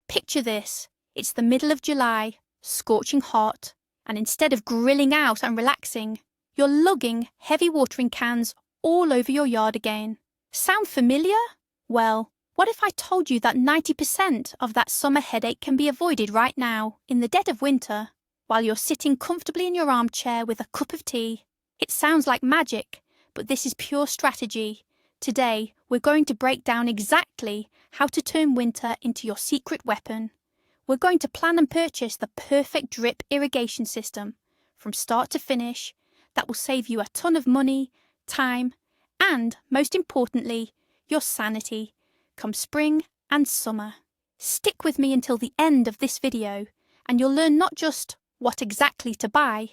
Picture this. It's the middle of July, scorching hot, and instead of grilling out and relaxing, you're lugging heavy watering cans all over your yard again. Sound familiar? Well, what if I told you that 90% of that summer headache can be avoided right now, in the dead of winter, while you're sitting comfortably in your armchair with a cup of tea? It sounds like magic, but this is pure strategy. Today, we're going to break down exactly how to turn winter into your secret weapon. We're going to plan and purchase the perfect drip irrigation system, from start to finish, that will save you a ton of money, time, and, most importantly, your sanity, come spring and summer. Stick with me until the end of this video, and you'll learn not just what exactly to buy,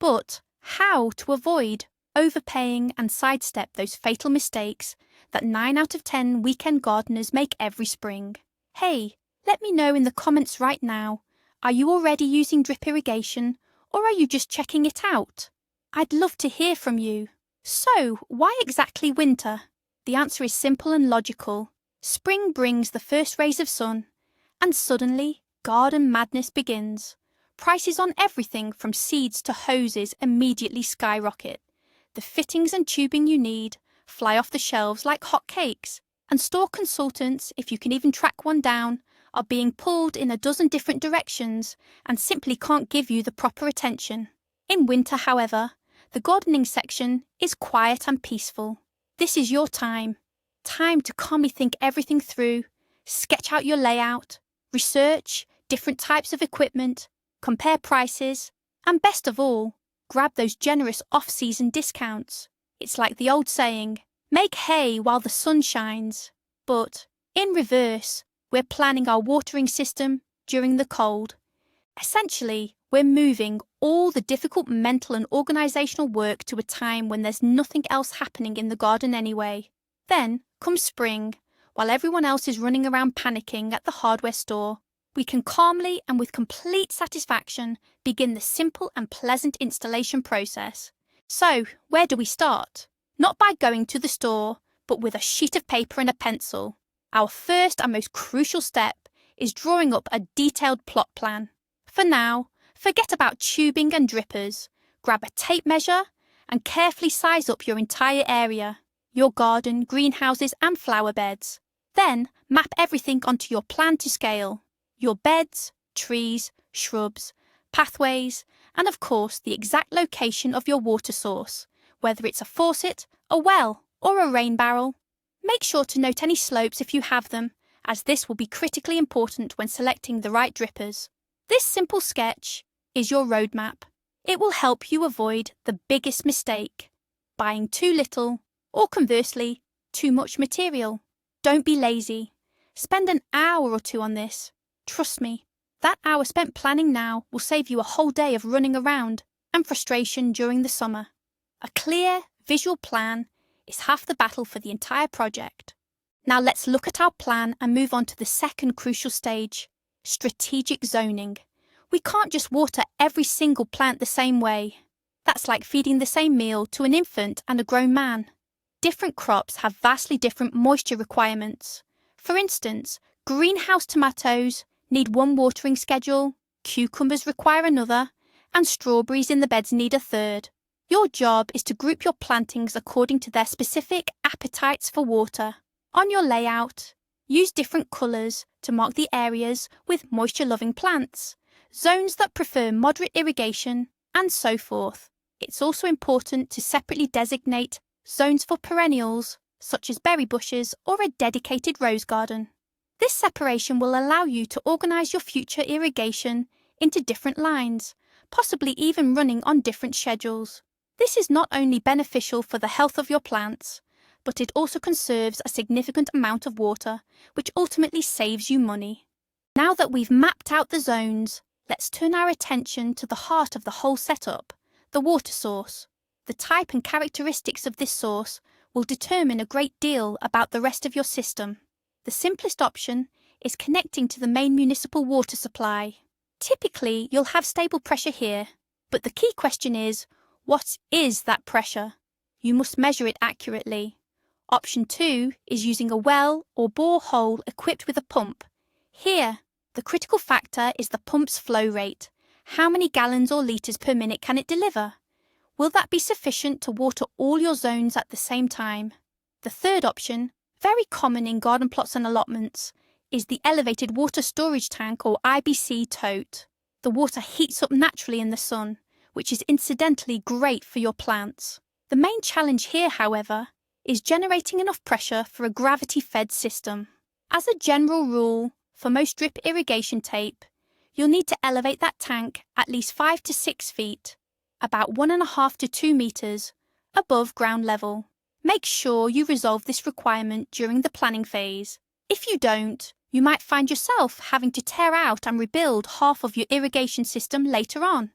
but how to avoid overpaying and sidestep those fatal mistakes that 9 out of 10 weekend gardeners make every spring. Hey, let me know in the comments right now, are you already using drip irrigation, or are you just checking it out? I'd love to hear from you. So, why exactly winter? The answer is simple and logical. Spring brings the first rays of sun, and suddenly, garden madness begins. Prices on everything from seeds to hoses immediately skyrocket. The fittings and tubing you need fly off the shelves like hot cakes, and store consultants, if you can even track one down, are being pulled in a dozen different directions and simply can't give you the proper attention. In winter, however, the gardening section is quiet and peaceful. This is your time. Time to calmly think everything through, sketch out your layout, research different types of equipment, compare prices, and best of all, grab those generous off-season discounts. It's like the old saying, make hay while the sun shines. But, in reverse, we're planning our watering system during the cold. Essentially, we're moving all the difficult mental and organisational work to a time when there's nothing else happening in the garden anyway. Then, come spring, while everyone else is running around panicking at the hardware store, we can calmly and with complete satisfaction begin the simple and pleasant installation process. So, where do we start? Not by going to the store, but with a sheet of paper and a pencil. Our first and most crucial step is drawing up a detailed plot plan. For now, forget about tubing and drippers. Grab a tape measure and carefully size up your entire area, your garden, greenhouses and flower beds. Then, map everything onto your plan to scale. Your beds, trees, shrubs, pathways, and of course the exact location of your water source, whether it's a faucet, a well, or a rain barrel. Make sure to note any slopes if you have them, as this will be critically important when selecting the right drippers. This simple sketch is your roadmap. It will help you avoid the biggest mistake, buying too little, or conversely, too much material. Don't be lazy. Spend an hour or two on this. Trust me, that hour spent planning now will save you a whole day of running around and frustration during the summer. A clear, visual plan is half the battle for the entire project. Now let's look at our plan and move on to the second crucial stage, strategic zoning. We can't just water every single plant the same way. That's like feeding the same meal to an infant and a grown man. Different crops have vastly different moisture requirements. For instance, greenhouse tomatoes need one watering schedule, cucumbers require another, and strawberries in the beds need a third. Your job is to group your plantings according to their specific appetites for water. On your layout, use different colours to mark the areas with moisture-loving plants, zones that prefer moderate irrigation, and so forth. It's also important to separately designate zones for perennials, such as berry bushes or a dedicated rose garden. This separation will allow you to organise your future irrigation into different lines, possibly even running on different schedules. This is not only beneficial for the health of your plants, but it also conserves a significant amount of water, which ultimately saves you money. Now that we've mapped out the zones, let's turn our attention to the heart of the whole setup, the water source. The type and characteristics of this source will determine a great deal about the rest of your system. The simplest option is connecting to the main municipal water supply. Typically, you'll have stable pressure here, but the key question is, what is that pressure? You must measure it accurately. Option 2 is using a well or borehole equipped with a pump. Here, The critical factor is the pump's flow rate. How many gallons or litres per minute can it deliver? Will that be sufficient to water all your zones at the same time? The third option, very common in garden plots and allotments, is the elevated water storage tank or IBC tote. The water heats up naturally in the sun, which is incidentally great for your plants. The main challenge here, however, is generating enough pressure for a gravity-fed system. As a general rule, for most drip irrigation tape, you'll need to elevate that tank at least 5 to 6 feet, about 1.5 to 2 meters, above ground level. Make sure you resolve this requirement during the planning phase. If you don't, you might find yourself having to tear out and rebuild half of your irrigation system later on.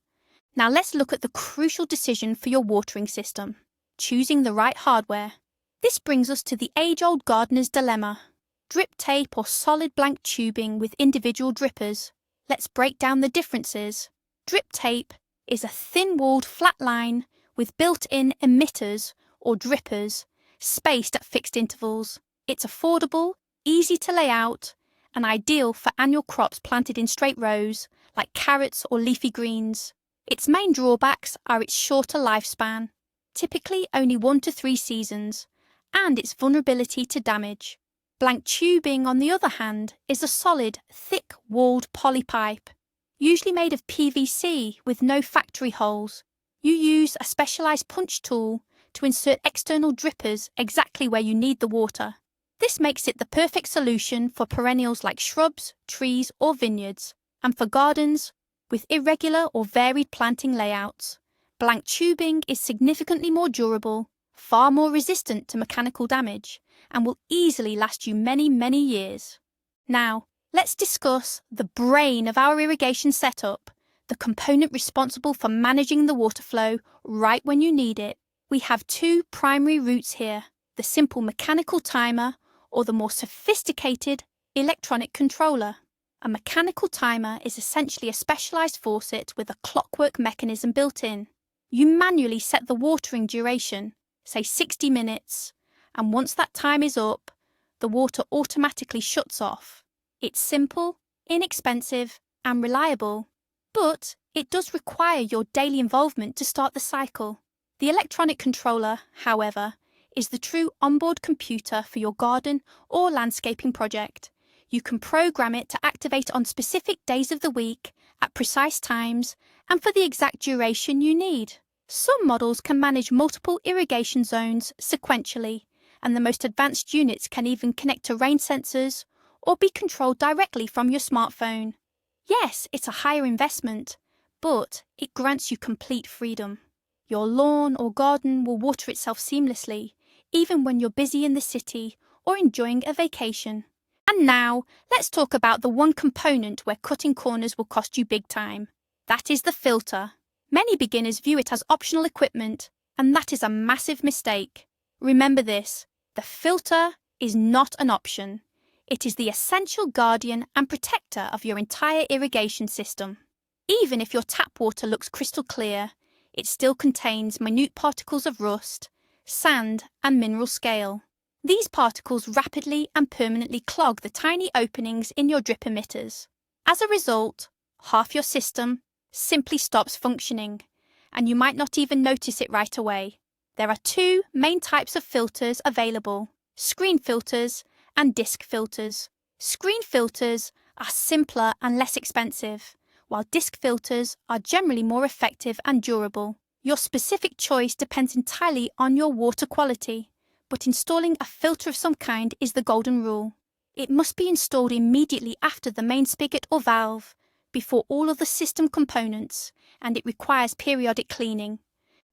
Now let's look at the crucial decision for your watering system, choosing the right hardware. This brings us to the age-old gardener's dilemma. Drip tape or solid blank tubing with individual drippers. Let's break down the differences. Drip tape is a thin-walled flat line with built-in emitters or drippers, spaced at fixed intervals. It's affordable, easy to lay out, and ideal for annual crops planted in straight rows, like carrots or leafy greens. Its main drawbacks are its shorter lifespan, typically only 1 to 3 seasons, and its vulnerability to damage. Blank tubing, on the other hand, is a solid, thick-walled polypipe, usually made of PVC with no factory holes. You use a specialised punch tool to insert external drippers exactly where you need the water. This makes it the perfect solution for perennials like shrubs, trees or vineyards, and for gardens with irregular or varied planting layouts. Blank tubing is significantly more durable, far more resistant to mechanical damage, and will easily last you many, many years. Now, let's discuss the brain of our irrigation setup, the component responsible for managing the water flow right when you need it. We have 2 primary routes here, the simple mechanical timer or the more sophisticated electronic controller. A mechanical timer is essentially a specialised faucet with a clockwork mechanism built in. You manually set the watering duration, say 60 minutes, and once that time is up, the water automatically shuts off. It's simple, inexpensive, and reliable, but it does require your daily involvement to start the cycle. The electronic controller, however, is the true onboard computer for your garden or landscaping project. You can program it to activate on specific days of the week, at precise times, and for the exact duration you need. Some models can manage multiple irrigation zones sequentially, and the most advanced units can even connect to rain sensors or be controlled directly from your smartphone. Yes, it's a higher investment, but it grants you complete freedom. Your lawn or garden will water itself seamlessly, even when you're busy in the city or enjoying a vacation. And now, let's talk about the one component where cutting corners will cost you big time. That is the filter. Many beginners view it as optional equipment, and that is a massive mistake. Remember this, the filter is not an option. It is the essential guardian and protector of your entire irrigation system. Even if your tap water looks crystal clear, it still contains minute particles of rust, sand, and mineral scale. These particles rapidly and permanently clog the tiny openings in your drip emitters. As a result, half your system simply stops functioning, and you might not even notice it right away. There are 2 main types of filters available: screen filters and disc filters. Screen filters are simpler and less expensive, while disc filters are generally more effective and durable. Your specific choice depends entirely on your water quality, but installing a filter of some kind is the golden rule. It must be installed immediately after the main spigot or valve, before all other system components, and it requires periodic cleaning.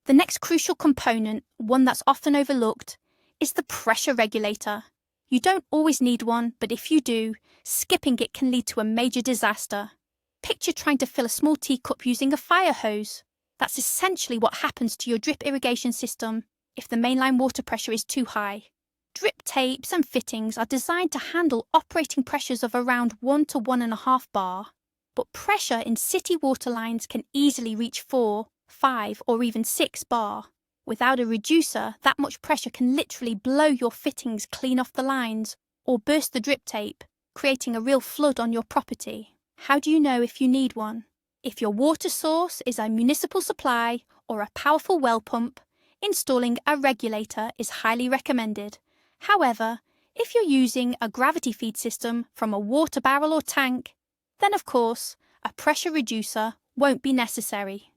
The next crucial component, one that's often overlooked, is the pressure regulator. You don't always need one, but if you do, skipping it can lead to a major disaster. Picture trying to fill a small teacup using a fire hose. That's essentially what happens to your drip irrigation system if the mainline water pressure is too high. Drip tapes and fittings are designed to handle operating pressures of around 1 to 1.5 bar, but pressure in city water lines can easily reach 4, 5 or even 6 bar. Without a reducer, that much pressure can literally blow your fittings clean off the lines or burst the drip tape, creating a real flood on your property. How do you know if you need one? If your water source is a municipal supply or a powerful well pump, installing a regulator is highly recommended. However, if you're using a gravity feed system from a water barrel or tank, then of course, a pressure reducer won't be necessary.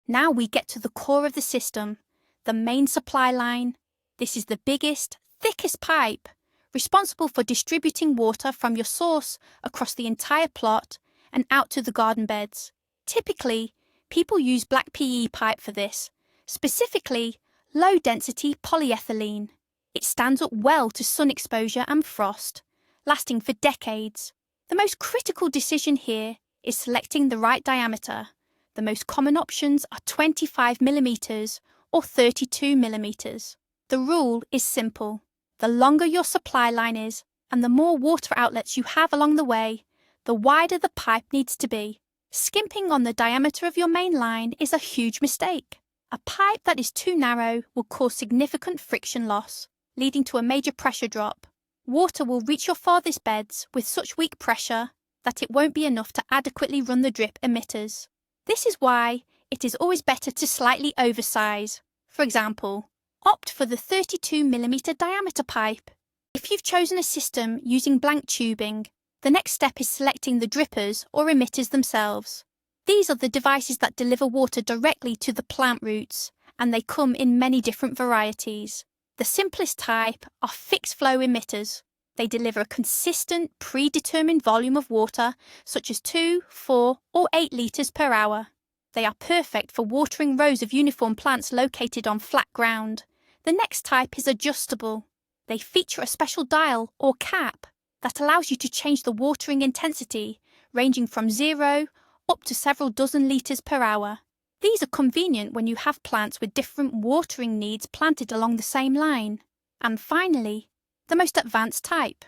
Now we get to the core of the system, the main supply line. This is the biggest, thickest pipe, responsible for distributing water from your source across the entire plot and out to the garden beds. Typically, people use black PE pipe for this, specifically low-density polyethylene. It stands up well to sun exposure and frost, lasting for decades. The most critical decision here is selecting the right diameter. The most common options are 25mm or 32mm. The rule is simple. The longer your supply line is and the more water outlets you have along the way, the wider the pipe needs to be. Skimping on the diameter of your main line is a huge mistake. A pipe that is too narrow will cause significant friction loss, leading to a major pressure drop. Water will reach your farthest beds with such weak pressure that it won't be enough to adequately run the drip emitters. This is why it is always better to slightly oversize. For example, opt for the 32mm diameter pipe. If you've chosen a system using blank tubing, the next step is selecting the drippers or emitters themselves. These are the devices that deliver water directly to the plant roots, and they come in many different varieties. The simplest type are fixed flow emitters. They deliver a consistent, predetermined volume of water, such as 2, 4, or 8 litres per hour. They are perfect for watering rows of uniform plants located on flat ground. The next type is adjustable. They feature a special dial or cap that allows you to change the watering intensity, ranging from 0 up to several dozen litres per hour. These are convenient when you have plants with different watering needs planted along the same line. And finally, the most advanced type,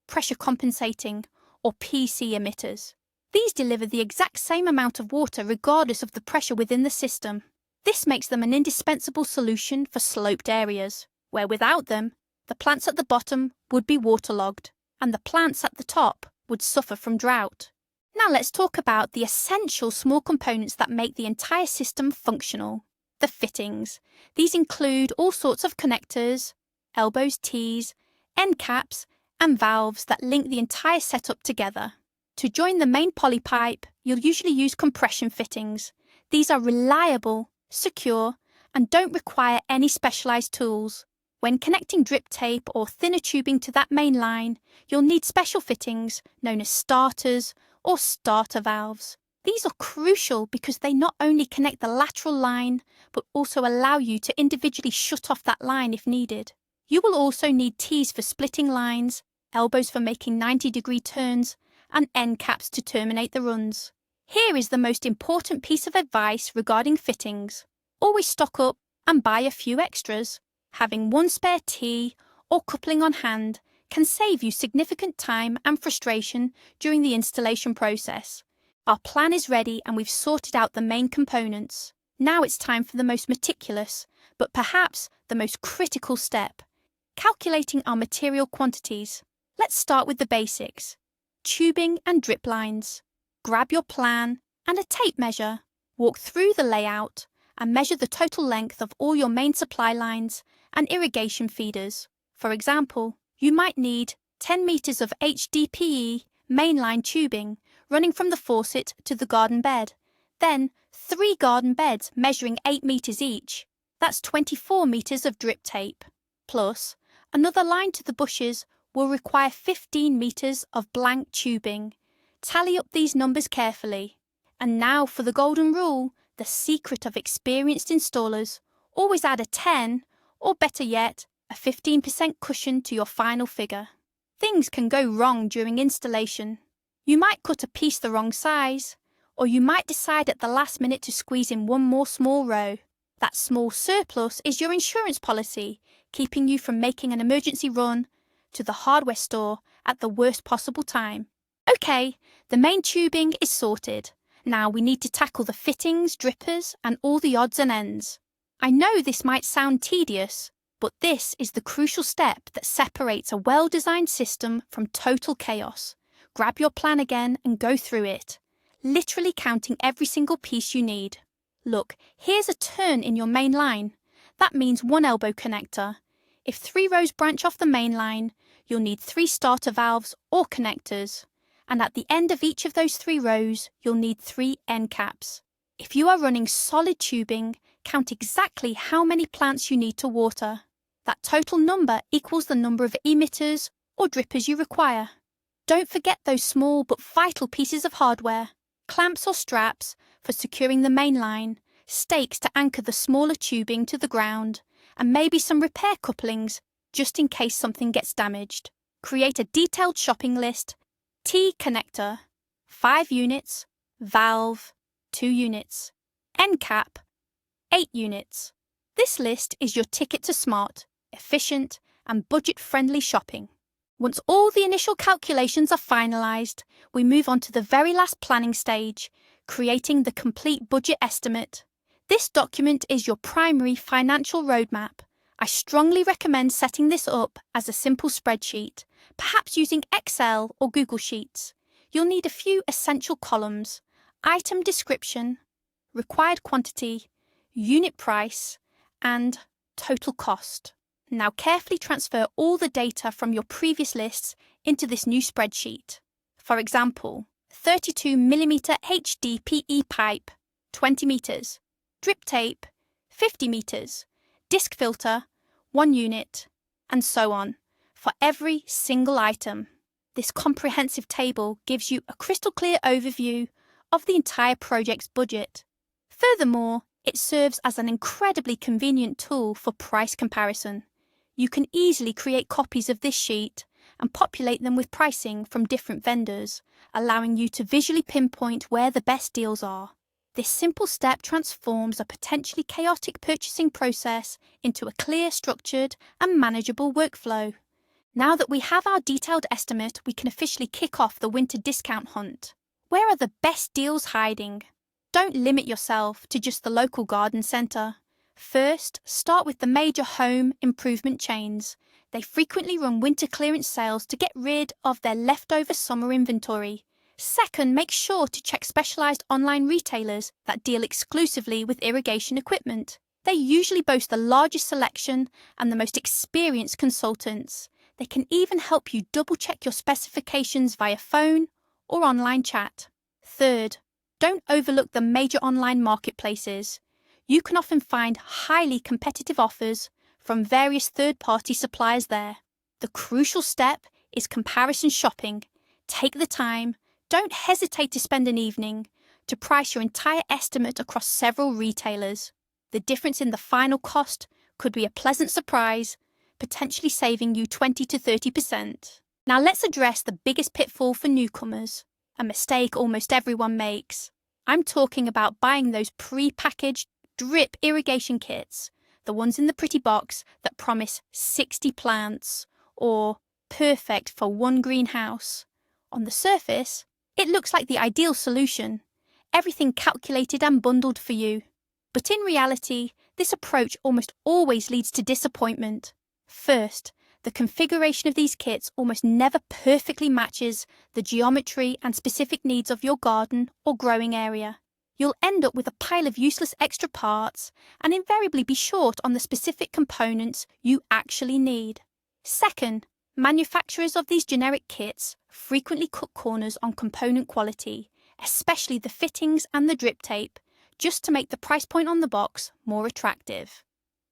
pressure compensating or PC emitters. These deliver the exact same amount of water regardless of the pressure within the system. This makes them an indispensable solution for sloped areas, where without them, the plants at the bottom would be waterlogged, and the plants at the top would suffer from drought. Now let's talk about the essential small components that make the entire system functional. The fittings. These include all sorts of connectors, elbows, T's, end caps, and valves that link the entire setup together. To join the main poly pipe, you'll usually use compression fittings. These are reliable, secure, and don't require any specialized tools. When connecting drip tape or thinner tubing to that main line, you'll need special fittings known as starters or starter valves. These are crucial because they not only connect the lateral line, but also allow you to individually shut off that line if needed. You will also need T's for splitting lines, elbows for making 90-degree turns, and end caps to terminate the runs. Here is the most important piece of advice regarding fittings. Always stock up and buy a few extras. Having one spare T or coupling on hand can save you significant time and frustration during the installation process. Our plan is ready and we've sorted out the main components. Now it's time for the most meticulous, but perhaps the most critical step, calculating our material quantities. Let's start with the basics. Tubing and drip lines. Grab your plan and a tape measure. Walk through the layout and measure the total length of all your main supply lines and irrigation feeders. For example, you might need 10 meters of HDPE mainline tubing running from the faucet to the garden bed. Then 3 garden beds measuring 8 meters each. That's 24 meters of drip tape. Plus, another line to the bushes will require 15 meters of blank tubing. Tally up these numbers carefully. And now for the golden rule, the secret of experienced installers. Always add a 10, or better yet, a 15% cushion to your final figure. Things can go wrong during installation. You might cut a piece the wrong size, or you might decide at the last minute to squeeze in one more small row. That small surplus is your insurance policy, keeping you from making an emergency run to the hardware store at the worst possible time. Okay, the main tubing is sorted. Now we need to tackle the fittings, drippers, and all the odds and ends. I know this might sound tedious, but this is the crucial step that separates a well-designed system from total chaos. Grab your plan again and go through it, literally counting every single piece you need. Look, here's a turn in your main line. That means 1 elbow connector. If 3 rows branch off the main line, you'll need 3 starter valves or connectors. And at the end of each of those 3 rows, you'll need 3 end caps. If you are running solid tubing, count exactly how many plants you need to water. That total number equals the number of emitters or drippers you require. Don't forget those small but vital pieces of hardware: clamps or straps for securing the main line, stakes to anchor the smaller tubing to the ground, and maybe some repair couplings just in case something gets damaged. Create a detailed shopping list: T connector, 5 units, valve, 2 units, end cap, 8 units. This list is your ticket to smart, efficient, and budget-friendly shopping. Once all the initial calculations are finalised, we move on to the very last planning stage, creating the complete budget estimate. This document is your primary financial roadmap. I strongly recommend setting this up as a simple spreadsheet, perhaps using Excel or Google Sheets. You'll need a few essential columns: item description, required quantity, unit price, and total cost. Now carefully transfer all the data from your previous lists into this new spreadsheet. For example, 32mm HDPE pipe, 20 meters, drip tape, 50 meters, disc filter, 1 unit, and so on, for every single item. This comprehensive table gives you a crystal clear overview of the entire project's budget. Furthermore, it serves as an incredibly convenient tool for price comparison. You can easily create copies of this sheet and populate them with pricing from different vendors, allowing you to visually pinpoint where the best deals are. This simple step transforms a potentially chaotic purchasing process into a clear, structured, and manageable workflow. Now that we have our detailed estimate, we can officially kick off the winter discount hunt. Where are the best deals hiding? Don't limit yourself to just the local garden centre. First, start with the major home improvement chains. They frequently run winter clearance sales to get rid of their leftover summer inventory. Second, make sure to check specialised online retailers that deal exclusively with irrigation equipment. They usually boast the largest selection and the most experienced consultants. They can even help you double-check your specifications via phone or online chat. Third, don't overlook the major online marketplaces. You can often find highly competitive offers from various third-party suppliers there. The crucial step is comparison shopping. Take the time, don't hesitate to spend an evening, to price your entire estimate across several retailers. The difference in the final cost could be a pleasant surprise, potentially saving you 20 to 30%. Now let's address the biggest pitfall for newcomers, a mistake almost everyone makes. I'm talking about buying those pre-packaged drip irrigation kits, the ones in the pretty box that promise 60 plants, or perfect for 1 greenhouse. On the surface, it looks like the ideal solution, everything calculated and bundled for you. But in reality, this approach almost always leads to disappointment. First, the configuration of these kits almost never perfectly matches the geometry and specific needs of your garden or growing area. You'll end up with a pile of useless extra parts and invariably be short on the specific components you actually need. Second, manufacturers of these generic kits frequently cut corners on component quality, especially the fittings and the drip tape, just to make the price point on the box more attractive.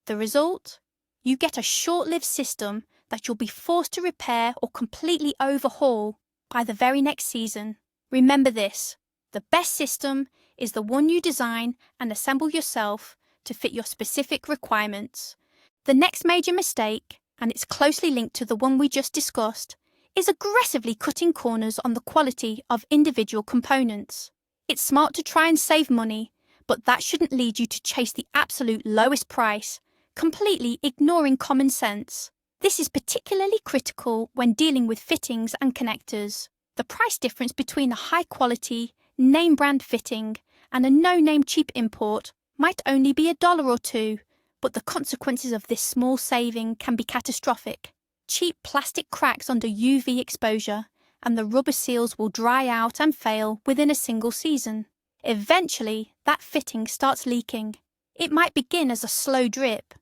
The result? You get a short-lived system that you'll be forced to repair or completely overhaul by the very next season. Remember this: the best system is the one you design and assemble yourself to fit your specific requirements. The next major mistake, and it's closely linked to the one we just discussed, is aggressively cutting corners on the quality of individual components. It's smart to try and save money, but that shouldn't lead you to chase the absolute lowest price, completely ignoring common sense. This is particularly critical when dealing with fittings and connectors. The price difference between a high-quality, name-brand fitting and a no-name cheap import might only be $1 or $2, but the consequences of this small saving can be catastrophic. Cheap plastic cracks under UV exposure, and the rubber seals will dry out and fail within a single season. Eventually, that fitting starts leaking. It might begin as a slow drip,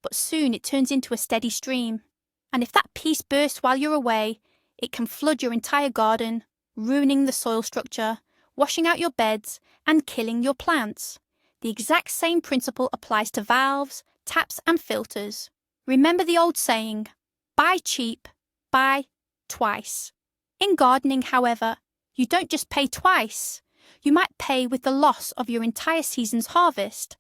but soon it turns into a steady stream. And if that piece bursts while you're away, it can flood your entire garden, ruining the soil structure, washing out your beds, and killing your plants. The exact same principle applies to valves, taps, and filters. Remember the old saying, buy cheap, buy twice. In gardening, however, you don't just pay twice. You might pay with the loss of your entire season's harvest.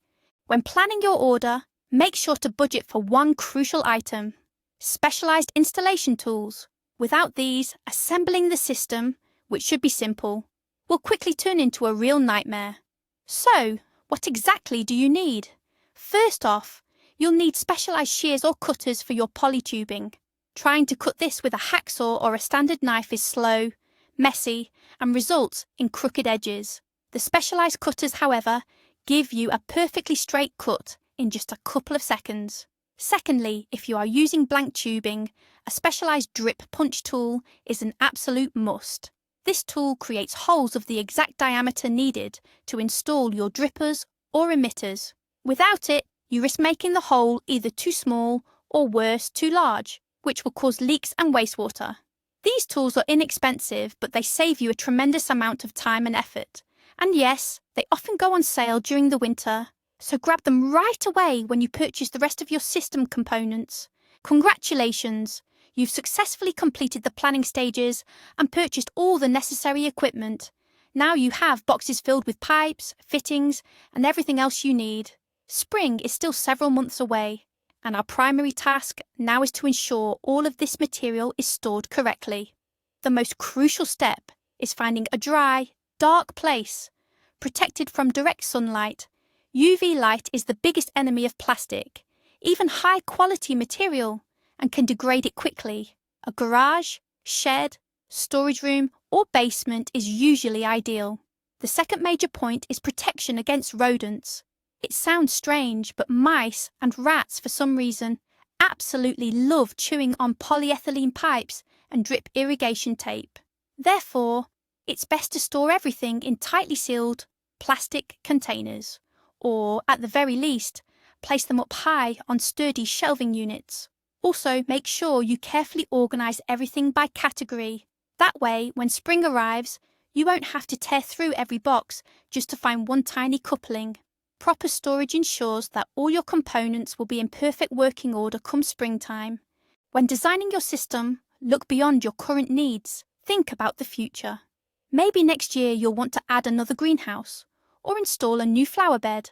When planning your order, make sure to budget for one crucial item: specialized installation tools. Without these, assembling the system, which should be simple, will quickly turn into a real nightmare. So, what exactly do you need? First off, you'll need specialized shears or cutters for your polytubing. Trying to cut this with a hacksaw or a standard knife is slow, messy, and results in crooked edges. The specialized cutters, however, give you a perfectly straight cut in just a couple of seconds. Secondly, if you are using blank tubing, a specialized drip punch tool is an absolute must. This tool creates holes of the exact diameter needed to install your drippers or emitters. Without it, you risk making the hole either too small or worse, too large, which will cause leaks and wastewater. These tools are inexpensive, but they save you a tremendous amount of time and effort. And yes, they often go on sale during the winter, so grab them right away when you purchase the rest of your system components. Congratulations! You've successfully completed the planning stages and purchased all the necessary equipment. Now you have boxes filled with pipes, fittings, and everything else you need. Spring is still several months away, and our primary task now is to ensure all of this material is stored correctly. The most crucial step is finding a dry, dark place, protected from direct sunlight. UV light is the biggest enemy of plastic, even high-quality material, and can degrade it quickly. A garage, shed, storage room, or basement is usually ideal. The second major point is protection against rodents. It sounds strange, but mice and rats, for some reason, absolutely love chewing on polyethylene pipes and drip irrigation tape. Therefore, it's best to store everything in tightly sealed plastic containers, or, at the very least, place them up high on sturdy shelving units. Also, make sure you carefully organise everything by category. That way, when spring arrives, you won't have to tear through every box just to find one tiny coupling. Proper storage ensures that all your components will be in perfect working order come springtime. When designing your system, look beyond your current needs. Think about the future. Maybe next year you'll want to add another greenhouse or install a new flower bed.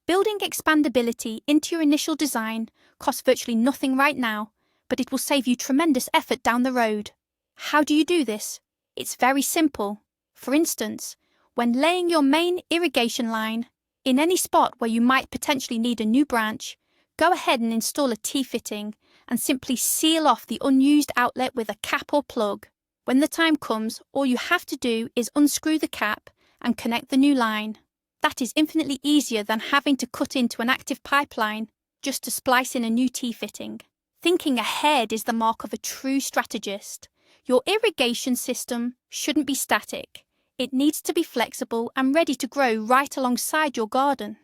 Building expandability into your initial design costs virtually nothing right now, but it will save you tremendous effort down the road. How do you do this? It's very simple. For instance, when laying your main irrigation line, in any spot where you might potentially need a new branch, go ahead and install a T-fitting and simply seal off the unused outlet with a cap or plug. When the time comes, all you have to do is unscrew the cap and connect the new line. That is infinitely easier than having to cut into an active pipeline just to splice in a new T-fitting. Thinking ahead is the mark of a true strategist. Your irrigation system shouldn't be static. It needs to be flexible and ready to grow right alongside your garden.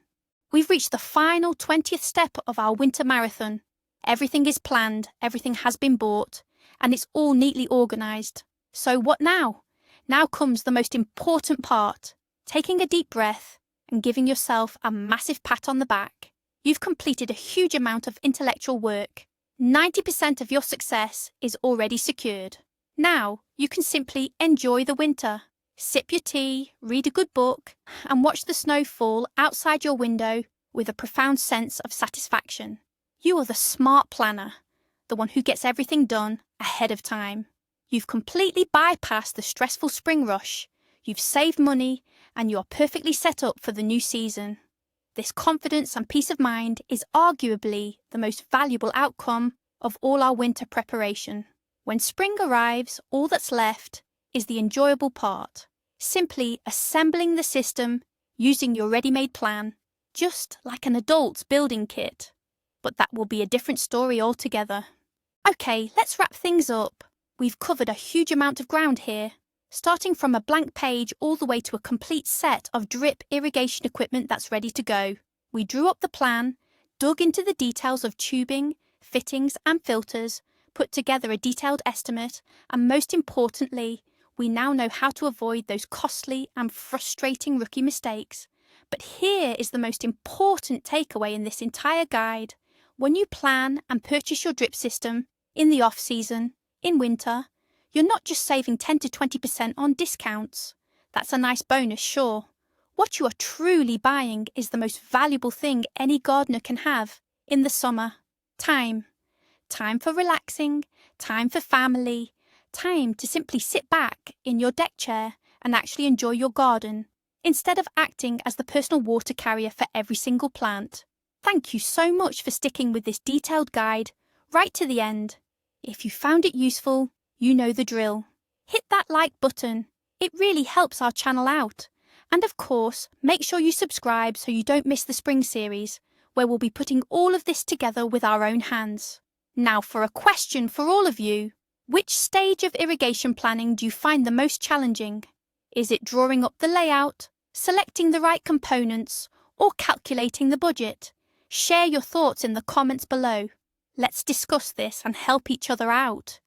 We've reached the final 20th step of our winter marathon. Everything is planned, everything has been bought, and it's all neatly organised. So what now? Now comes the most important part, taking a deep breath and giving yourself a massive pat on the back. You've completed a huge amount of intellectual work. 90% of your success is already secured. Now you can simply enjoy the winter. Sip your tea, read a good book, and watch the snow fall outside your window with a profound sense of satisfaction. You are the smart planner, the one who gets everything done ahead of time. You've completely bypassed the stressful spring rush, you've saved money, and you are perfectly set up for the new season. This confidence and peace of mind is arguably the most valuable outcome of all our winter preparation. When spring arrives, all that's left is the enjoyable part. Simply assembling the system using your ready-made plan, just like an adult's building kit. But that will be a different story altogether. Okay, let's wrap things up. We've covered a huge amount of ground here, starting from a blank page all the way to a complete set of drip irrigation equipment that's ready to go. We drew up the plan, dug into the details of tubing, fittings and filters, put together a detailed estimate, and most importantly, we now know how to avoid those costly and frustrating rookie mistakes. But here is the most important takeaway in this entire guide. When you plan and purchase your drip system, in the off-season, in winter, you're not just saving 10 to 20% on discounts. That's a nice bonus, sure. What you are truly buying is the most valuable thing any gardener can have in the summer. Time. Time for relaxing, time for family, time to simply sit back in your deck chair and actually enjoy your garden, instead of acting as the personal water carrier for every single plant. Thank you so much for sticking with this detailed guide right to the end. If you found it useful, you know the drill. Hit that like button. It really helps our channel out. And of course, make sure you subscribe so you don't miss the spring series, where we'll be putting all of this together with our own hands. Now for a question for all of you. Which stage of irrigation planning do you find the most challenging? Is it drawing up the layout, selecting the right components, or calculating the budget? Share your thoughts in the comments below. Let's discuss this and help each other out.